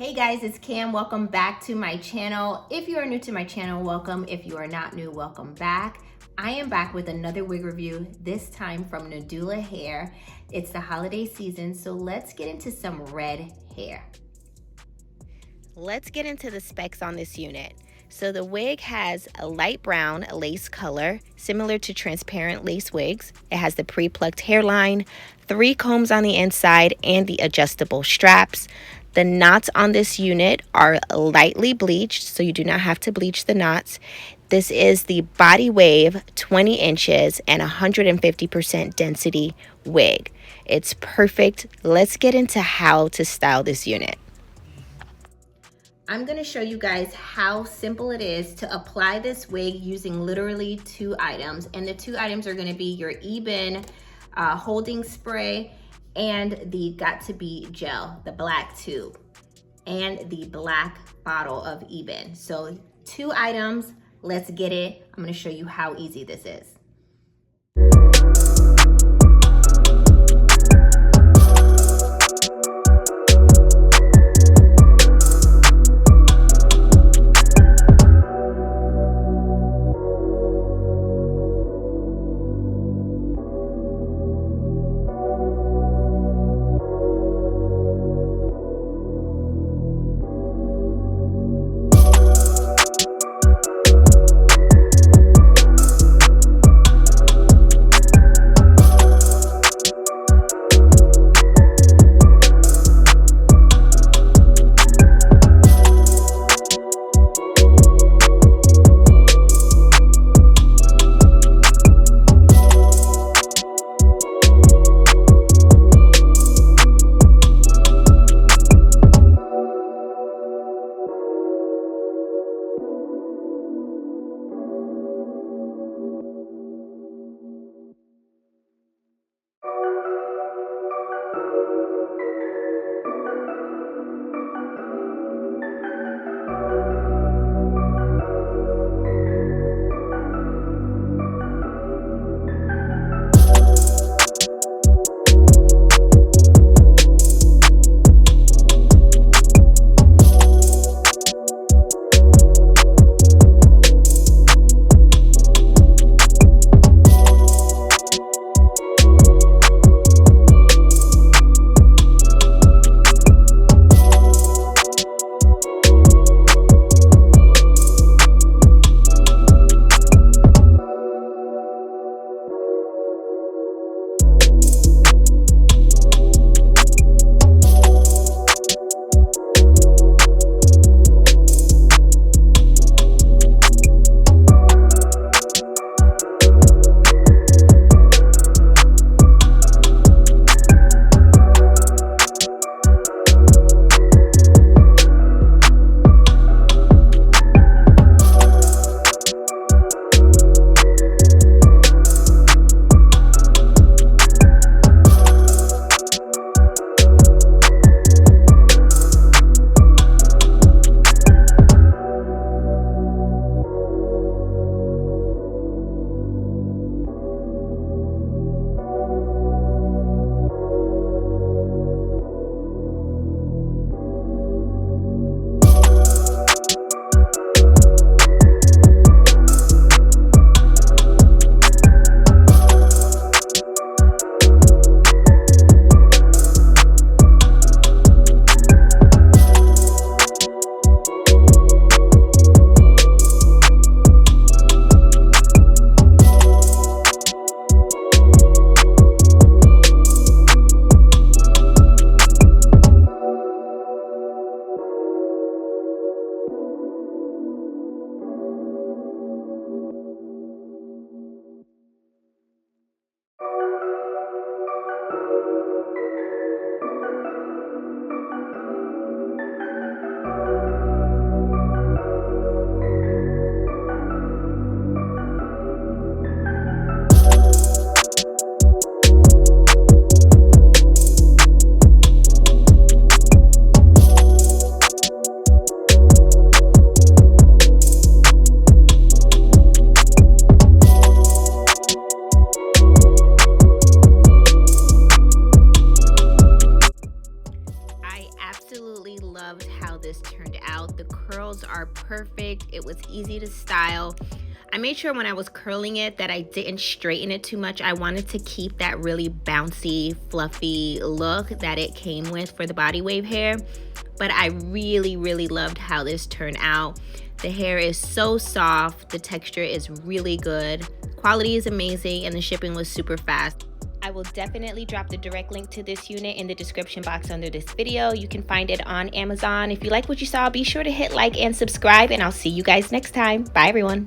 Hey guys, it's Cam. Welcome back to my channel. If you are new to my channel, welcome. If you are not new, welcome back. I am back with another wig review, this time from Nadula Hair. It's the holiday season, so let's get into some red hair. Let's get into the specs on this unit. So the wig has a light brown lace color, similar to transparent lace wigs. It has the pre-plucked hairline, 3 combs on the inside, and the adjustable straps. The knots on this unit are lightly bleached, so you do not have to bleach the knots. This is the Body Wave 20 inches and 150% density wig. It's perfect. Let's get into how to style this unit. I'm gonna show you guys how simple it is to apply this wig using literally 2 items. And the 2 items are gonna be your Ebin holding spray and the Got To Be gel, the black tube, and the black bottle of Ebin. So 2 items, let's get it. I'm gonna show you how easy this is. turned out. The curls are perfect. It was easy to style. I made sure when I was curling it that I didn't straighten it too much. I wanted to keep that really bouncy, fluffy look that it came with for the body wave hair. But I really, really loved how this turned out. The hair is so soft. The texture is really good. Quality is amazing, and the shipping was super fast. I will definitely drop the direct link to this unit in the description box under this video. You can find it on Amazon. If you like what you saw, be sure to hit like and subscribe, and I'll see you guys next time. Bye, everyone.